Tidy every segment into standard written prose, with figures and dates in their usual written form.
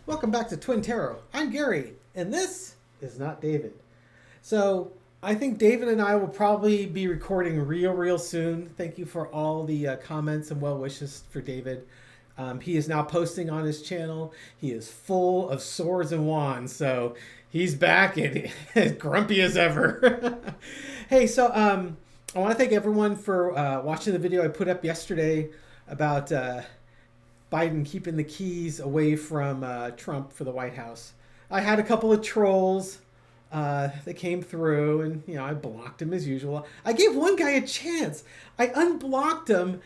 Welcome back to Twin Tarot. I'm Gary, and this is not David. So I think David and I will probably be recording real soon. Thank you for all the comments and well wishes for David. He is now posting on his channel. He is full of swords and wands, so he's back and as grumpy as ever. Hey, so I want to thank everyone for watching the video I put up yesterday about Biden keeping the keys away from Trump for the White House. I had a couple of trolls that came through, and I blocked him as usual. I gave one guy a chance. I unblocked him,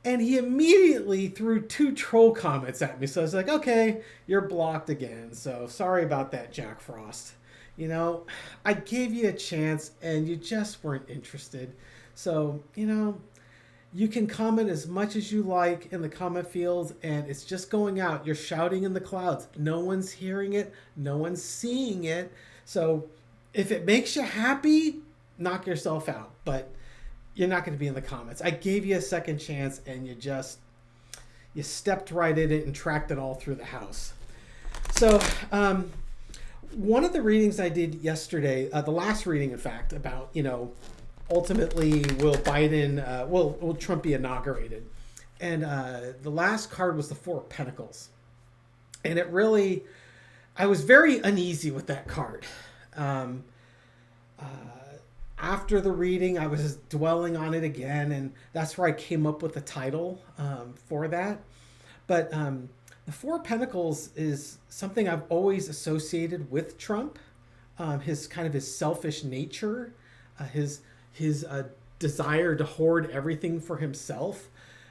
and he immediately threw 2 troll comments at me. So I was like, okay, you're blocked again. So sorry about that, Jack Frost. I gave you a chance, and you just weren't interested. So, you can comment as much as you like in the comment fields, and it's just going out. You're shouting in the clouds. No one's hearing it. No one's seeing it. So if it makes you happy, knock yourself out. But you're not going to be in the comments. I gave you a second chance, and you stepped right in it and tracked it all through the house. So one of the readings I did yesterday, the last reading, in fact, about, ultimately will Biden, will Trump be inaugurated? And the last card was the 4 of Pentacles. And I was very uneasy with that card. After the reading, I was dwelling on it again, and that's where I came up with the title for that. But the 4 of Pentacles is something I've always associated with Trump, his selfish nature, his desire to hoard everything for himself.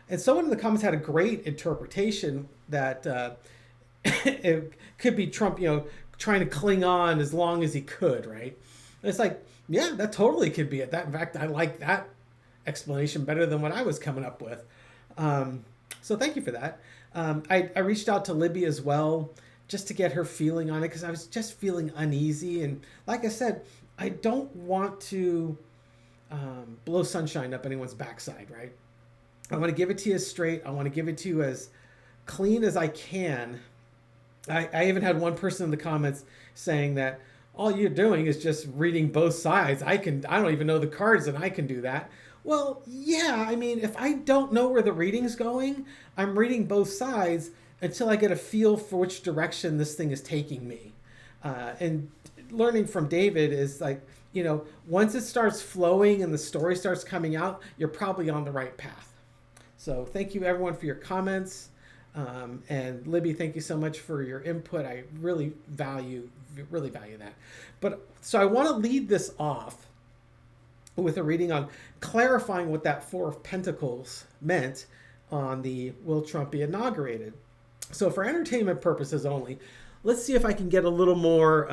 And someone in the comments had a great interpretation that it could be Trump, trying to cling on as long as he could, right? And it's like, yeah, that totally could be it. In fact, I like that explanation better than what I was coming up with. So thank you for that. I reached out to Libby as well, just to get her feeling on it, because I was just feeling uneasy. And like I said, I don't want to blow sunshine up anyone's backside, right? I want to give it to you straight. I want to give it to you as clean as I can. I even had one person in the comments saying that all you're doing is just reading both sides. I don't even know the cards, and I can do that. Well, yeah, I mean, if I don't know where the reading's going, I'm reading both sides until I get a feel for which direction this thing is taking me. And learning from David is like, once it starts flowing and the story starts coming out, you're probably on the right path. So thank you everyone for your comments. And Libby, thank you so much for your input. I really value that. But so I want to lead this off with a reading on clarifying what that 4 of Pentacles meant on the will Trump be inaugurated. So for entertainment purposes only, let's see if I can get a little more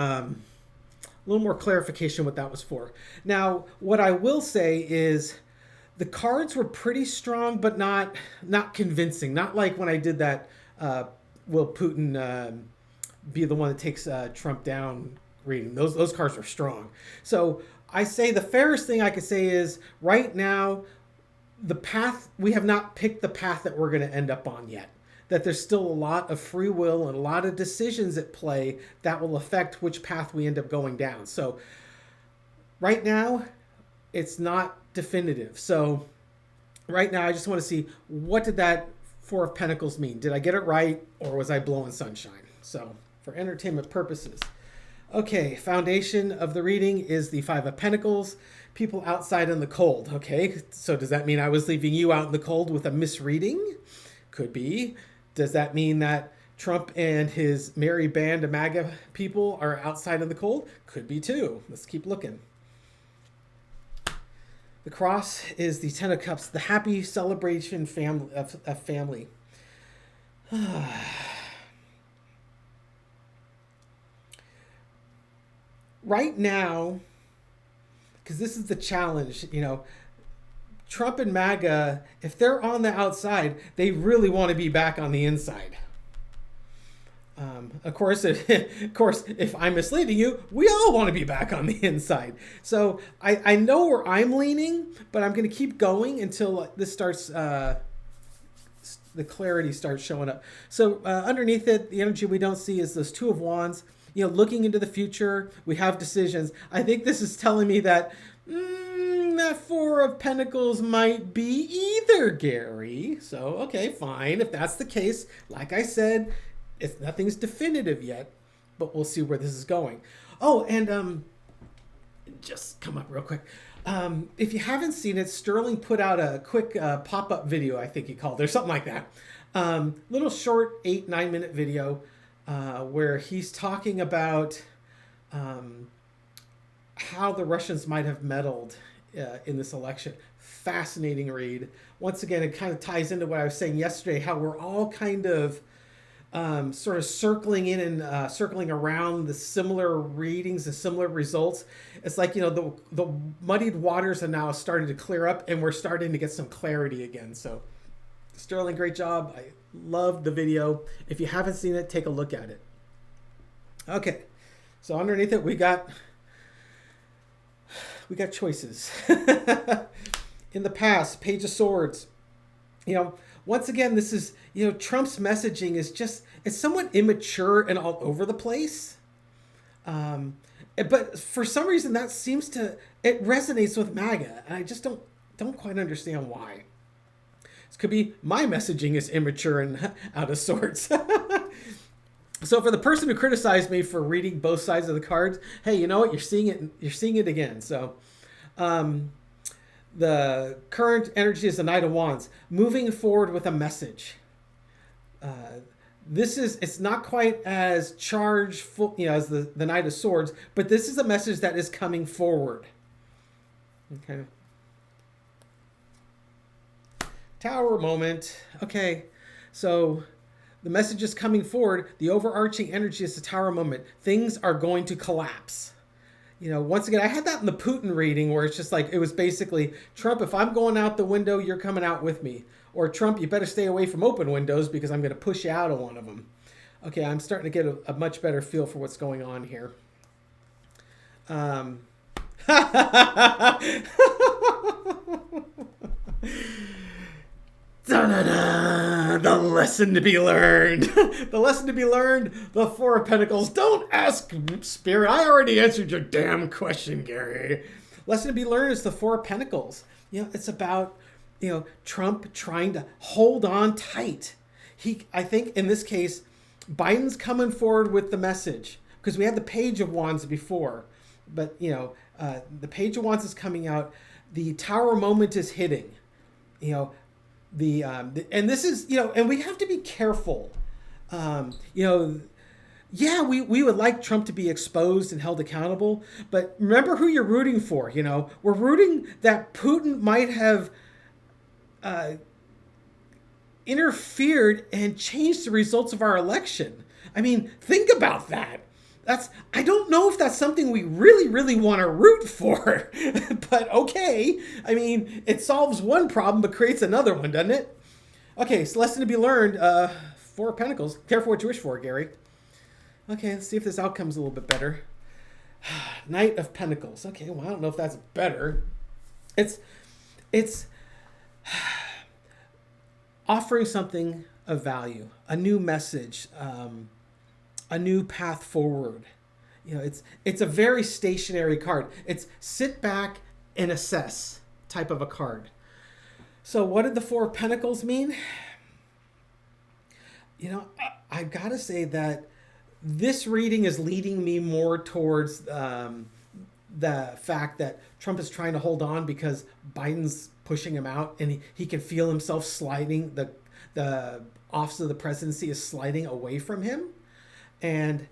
clarification what that was for. Now, what I will say is the cards were pretty strong, but not convincing. Not like when I did that will Putin be the one that takes Trump down reading. Those cards were strong. So I say the fairest thing I could say is right now, the path, we have not picked the path that we're going to end up on yet. That there's still a lot of free will and a lot of decisions at play that will affect which path we end up going down. So right now, it's not definitive. So right now, I just want to see, what did that 4 of Pentacles mean? Did I get it right, or was I blowing sunshine? So for entertainment purposes. Okay, foundation of the reading is the 5 of Pentacles, people outside in the cold. Okay, so does that mean I was leaving you out in the cold with a misreading? Could be. Does that mean that Trump and his merry band of MAGA people are outside in the cold? Could be too. Let's keep looking. The cross is the 10 of Cups, the happy celebration of family. Right now, because this is the challenge, Trump and MAGA, if they're on the outside, they really want to be back on the inside. Of course, if I'm misleading you, we all want to be back on the inside. So I know where I'm leaning, but I'm going to keep going until this starts the clarity starts showing up. So underneath it, the energy we don't see is those Two of Wands. You know, looking into the future, we have decisions. I think this is telling me that that Four of Pentacles might be either, Gary. So, okay, fine. If that's the case, like I said, if nothing's definitive yet, but we'll see where this is going. Oh, and just come up real quick. If you haven't seen it, Sterling put out a quick pop-up video, I think he called it, or something like that. Little short 8-9 minute video where he's talking about how the Russians might have meddled in this election. Fascinating read. Once again, it kind of ties into what I was saying yesterday, how we're all kind of sort of circling in and circling around the similar readings, the similar results. It's like, you know, the muddied waters are now starting to clear up and we're starting to get some clarity again. So Sterling, great job. I loved the video. If you haven't seen it, take a look at it. Okay, so underneath it, we got choices. In the past, Page of Swords. You know, once again, this is, you know, Trump's messaging is just, it's somewhat immature and all over the place. But for some reason that seems to, it resonates with MAGA. And I just don't quite understand why. This could be my messaging is immature and out of sorts. So for the person who criticized me for reading both sides of the cards, hey, you know what? You're seeing it again. So the current energy is the Knight of Wands, moving forward with a message. It's not quite as charged, you know, as the Knight of Swords, but this is a message that is coming forward. Okay. Tower moment. Okay. So the message is coming forward. The overarching energy is the Tower moment. Things are going to collapse. You know, once again, I had that in the Putin reading where it's just like, it was basically, Trump, if I'm going out the window, you're coming out with me. Or Trump, you better stay away from open windows because I'm going to push you out of one of them. Okay, I'm starting to get a much better feel for what's going on here. Da-da-da, the lesson to be learned. The lesson to be learned, the Four of Pentacles. Don't ask, Spirit. I already answered your damn question, Gary. Lesson to be learned is the Four of Pentacles. You know, it's about, you know, Trump trying to hold on tight. I think in this case, Biden's coming forward with the message because we had the Page of Wands before, but you know, the Page of Wands is coming out. The Tower moment is hitting, you know, and this is, you know, and we have to be careful. You know, yeah, we would like Trump to be exposed and held accountable, but remember who you're rooting for. You know, we're rooting that Putin might have interfered and changed the results of our election. I mean, think about that. I don't know if that's something we really, really want to root for, but okay. I mean, it solves one problem, but creates another one, doesn't it? Okay, so lesson to be learned, Four of Pentacles. Careful what you wish for, Gary. Okay, let's see if this outcome's a little bit better. Knight of Pentacles. Okay, well, I don't know if that's better. It's offering something of value, a new message, a new path forward. You know, it's a very stationary card. It's sit back and assess type of a card. So what did the Four of Pentacles mean? You know, I've got to say that this reading is leading me more towards the fact that Trump is trying to hold on because Biden's pushing him out and he can feel himself sliding. The office of the presidency is sliding away from him. And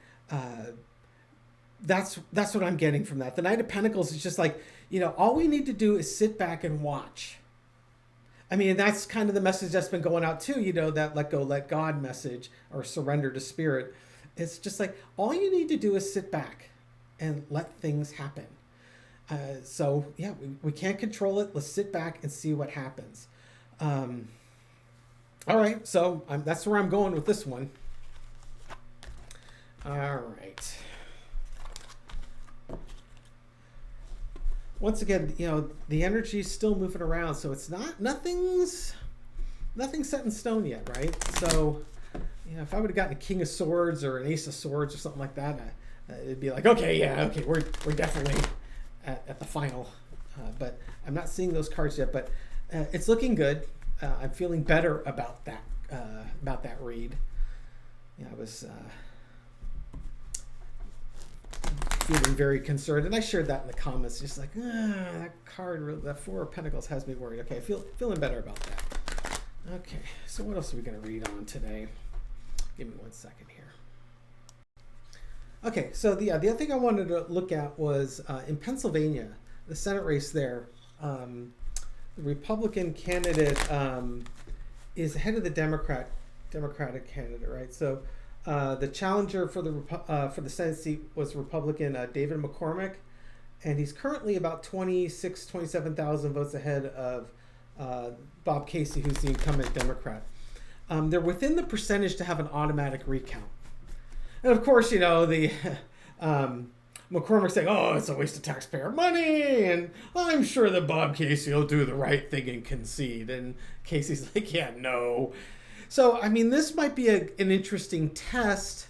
that's what I'm getting from that. The Knight of Pentacles is just like, you know, all we need to do is sit back and watch. I mean, that's kind of the message that's been going out too, you know, that let go, let God message or surrender to spirit. It's just like, all you need to do is sit back and let things happen. So yeah, we can't control it. Let's sit back and see what happens. All right. So that's where I'm going with this one. All right. Once again, you know, the energy is still moving around, so it's nothing's nothing's set in stone yet, right? So, if I would have gotten a King of Swords or an Ace of Swords or something like that, it'd be like, okay, we're definitely at the final. But I'm not seeing those cards yet. But it's looking good. I'm feeling better about that read. I was feeling very concerned, and I shared that in the comments. Just like that card, that Four of Pentacles has me worried. Okay, feeling better about that. Okay, so what else are we going to read on today? Give me 1 second here. Okay, so the other thing I wanted to look at was in Pennsylvania, the Senate race there. The Republican candidate is ahead of the Democratic candidate, right? So the challenger for the Senate seat was Republican David McCormick, and he's currently about 27,000 votes ahead of Bob Casey, who's the incumbent Democrat. They're within the percentage to have an automatic recount. And of course, the McCormick's saying, oh, it's a waste of taxpayer money, and I'm sure that Bob Casey will do the right thing and concede. And Casey's like, yeah, no. So, I mean, this might be an interesting test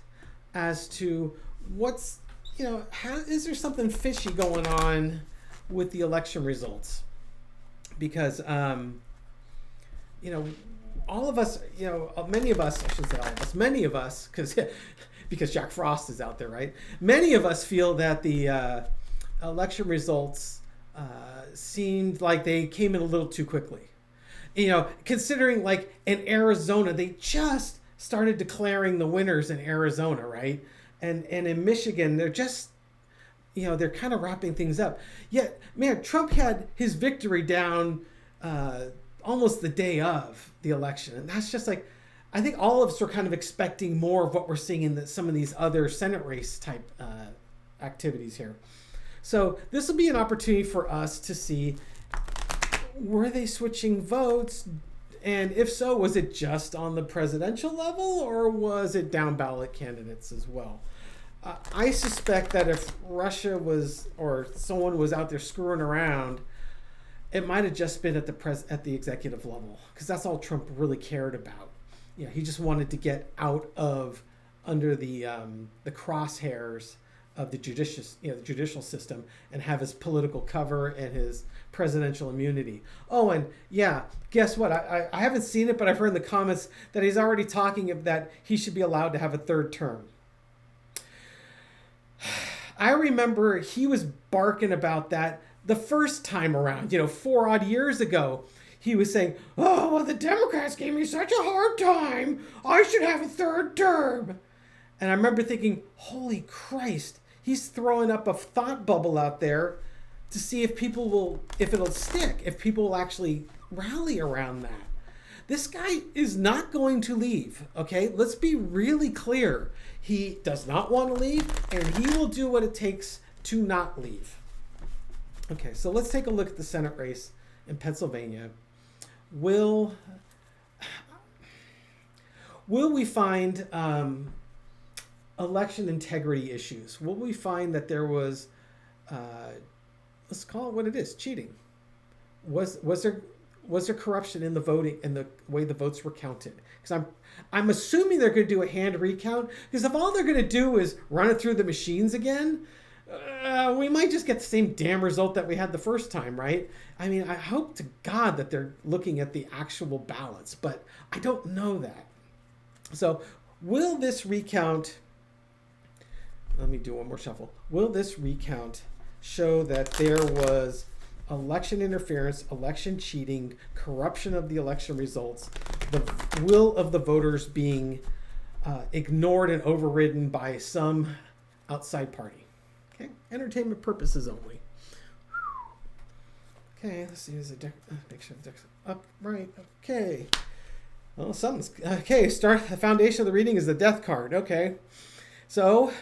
as to what's, is there something fishy going on with the election results? Because, all of us, many of us, I shouldn't say all of us, many of us, because Jack Frost is out there, right? Many of us feel that the election results seemed like they came in a little too quickly. Considering like in Arizona, they just started declaring the winners in Arizona, right? And in Michigan, they're just, they're kind of wrapping things up. Yet, man, Trump had his victory down almost the day of the election. And that's just like, I think all of us are kind of expecting more of what we're seeing in some of these other Senate race type activities here. So this will be an opportunity for us to see, were they switching votes? And if so, was it just on the presidential level, or was it down ballot candidates as well? I suspect that if Russia was, or someone was out there screwing around, it might have just been at the executive level, because that's all Trump really cared about. He just wanted to get out of under the crosshairs of the judicial system and have his political cover and his presidential immunity. Oh, and guess what? I haven't seen it, but I've heard in the comments that he's already talking that he should be allowed to have a third term. I remember he was barking about that the first time around, 4 odd years ago. He was saying, oh, well, the Democrats gave me such a hard time. I should have a third term. And I remember thinking, holy Christ, he's throwing up a thought bubble out there to see if it'll stick, if people will actually rally around that. This guy is not going to leave, okay? Let's be really clear. He does not want to leave, and he will do what it takes to not leave. Okay, so let's take a look at the Senate race in Pennsylvania. Will we find election integrity issues? Will we find that there was, let's call it what it is, cheating? Was there corruption in the voting and the way the votes were counted? Because I'm assuming they're going to do a hand recount. Because if all they're going to do is run it through the machines again, we might just get the same damn result that we had the first time, right? I mean, I hope to God that they're looking at the actual ballots, but I don't know that. So will this recount, let me do one more shuffle. Will this recount show that there was election interference, election cheating, corruption of the election results, the will of the voters being ignored and overridden by some outside party? Okay, entertainment purposes only. Okay, let's see. There's a deck. Make sure the deck's up right. Okay. Well, something's okay. Start. The foundation of the reading is the death card. Okay. So,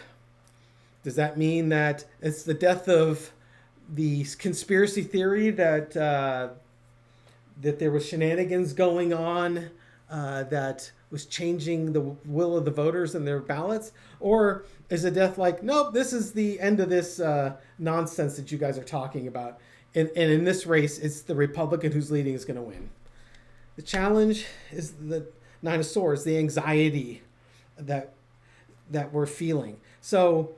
does that mean that it's the death of the conspiracy theory that that there was shenanigans going on that was changing the will of the voters and their ballots? Or is a death like, nope, this is the end of this nonsense that you guys are talking about. And in this race, it's the Republican who's leading is going to win. The challenge is the Nine of Swords, the anxiety that we're feeling. So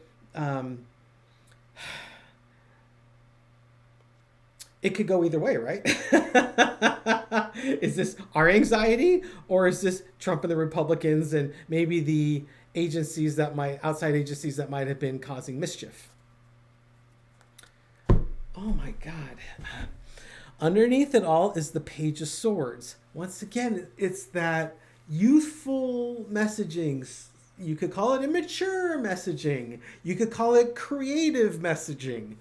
it could go either way, right? Is this our anxiety, or is this Trump and the Republicans and maybe the agencies outside agencies that might have been causing mischief? Oh my God. Underneath it all is the Page of Swords. Once again, it's that youthful messaging. You could call it immature messaging. You could call it creative messaging.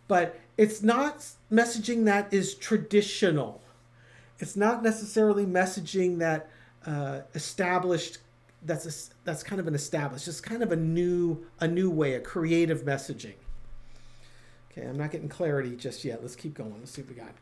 But it's not messaging that is traditional. It's not necessarily messaging that established. That's kind of an established. It's kind of a new way, a creative messaging. Okay, I'm not getting clarity just yet. Let's keep going. Let's see what we got.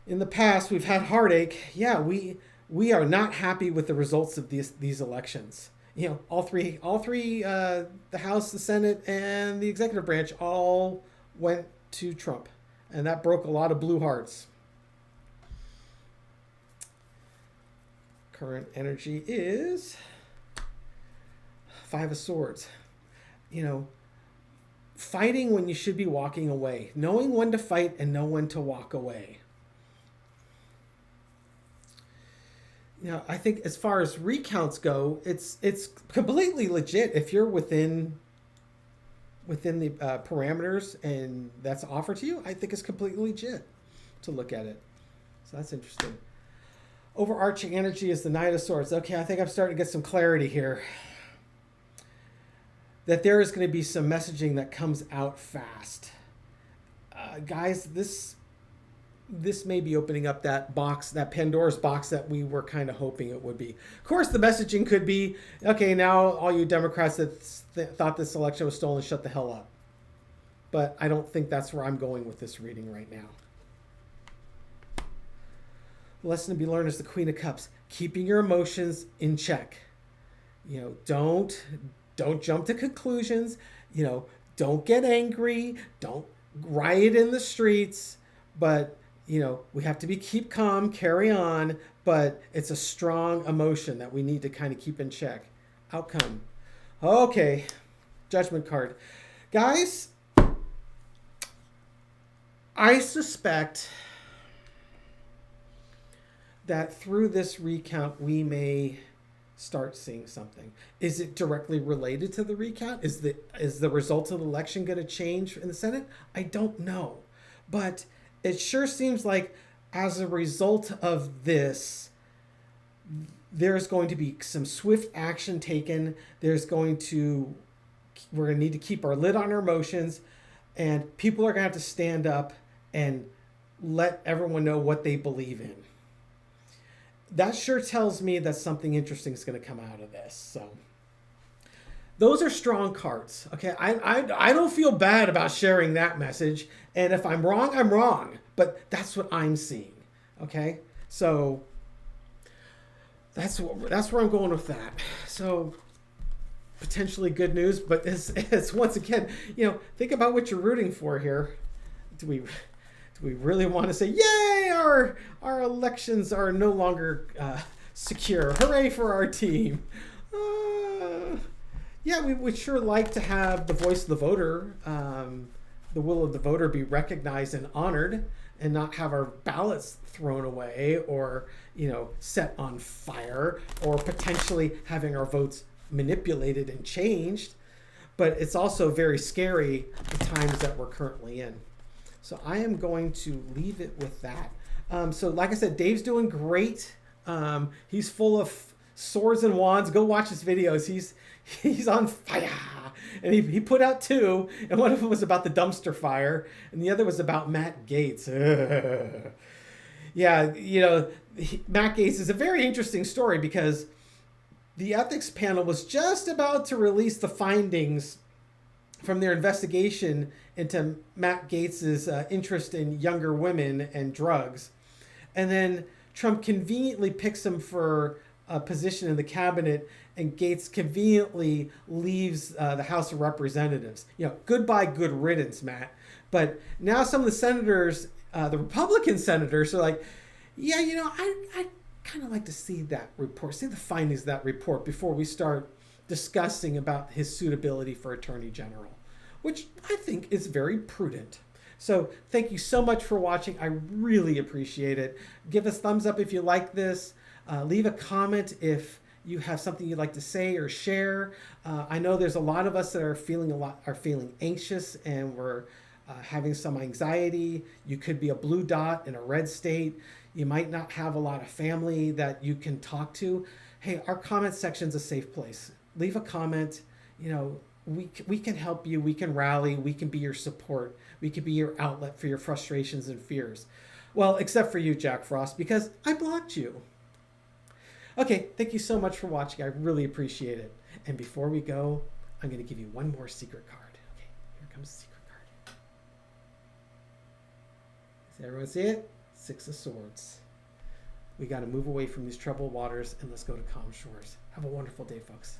In the past, we've had heartache. Yeah, we are not happy with the results of these elections. You know, all three, the House, the Senate, and the executive branch all went to Trump, and that broke a lot of blue hearts. Current energy is Five of Swords. You know, fighting when you should be walking away, knowing when to fight and know when to walk away. You know, I think as far as recounts go, it's completely legit if you're within the parameters and that's offered to you. I think it's completely legit to look at it. So that's interesting. Overarching energy is the Knight of Swords. Okay, I think I'm starting to get some clarity here. That there is going to be some messaging that comes out fast. Guys, this may be opening up that box, that Pandora's box that we were kind of hoping it would be. Of course, the messaging could be, okay, now all you Democrats that thought this election was stolen, shut the hell up. But I don't think that's where I'm going with this reading right now. The lesson to be learned is the Queen of Cups. Keeping your emotions in check. You know, don't jump to conclusions. You know, don't get angry. Don't riot in the streets. But, you know, we have to keep calm, carry on. But it's a strong emotion that we need to kind of keep in check. Outcome. Okay. Judgment card. Guys, I suspect that through this recount, we may start seeing something. Is it directly related to the recount? Is the result of the election going to change in the Senate? I don't know. But it sure seems like as a result of this, there's going to be some swift action taken. We're going to need to keep our lid on our emotions, and people are going to have to stand up and let everyone know what they believe in. That sure tells me that something interesting is going to come out of this. So those are strong cards. Okay, I don't feel bad about sharing that message. And if I'm wrong, I'm wrong. But that's what I'm seeing. Okay, so that's where I'm going with that. So potentially good news, but it's once again, you know, think about what you're rooting for here. Do we really want to say, yay, our elections are no longer secure. Hooray for our team. Yeah, we would sure like to have the voice of the voter, the will of the voter be recognized and honored, and not have our ballots thrown away or, you know, set on fire, or potentially having our votes manipulated and changed. But it's also very scary, the times that we're currently in. So I am going to leave it with that. So like I said, Dave's doing great. He's full of swords and wands. Go watch his videos. He's on fire. And he put out 2, and one of them was about the dumpster fire, and the other was about Matt Gaetz. Yeah, you know, Matt Gaetz is a very interesting story because the ethics panel was just about to release the findings from their investigation into Matt Gaetz's interest in younger women and drugs. And then Trump conveniently picks him for a position in the cabinet, and Gaetz conveniently leaves the House of Representatives. You know, goodbye, good riddance, Matt. But now some of the senators, the Republican senators, are like, Yeah, I kind of like to see that report, see the findings of that report before we start discussing about his suitability for Attorney General, which I think is very prudent. So thank you so much for watching. I really appreciate it. Give us thumbs up if you like this. Leave a comment if you have something you'd like to say or share. I know there's a lot of us that are feeling anxious, and we're having some anxiety. You could be a blue dot in a red state. You might not have a lot of family that you can talk to. Hey, our comment section's a safe place. Leave a comment. We can help you. We can rally. We can be your support. We can be your outlet for your frustrations and fears. Well, except for you, Jack Frost, because I blocked you. Okay, thank you so much for watching. I really appreciate it. And before we go, I'm going to give you one more secret card. Okay, here comes the secret card. Does everyone see it? Six of Swords. We got to move away from these troubled waters and let's go to calm shores. Have a wonderful day, folks.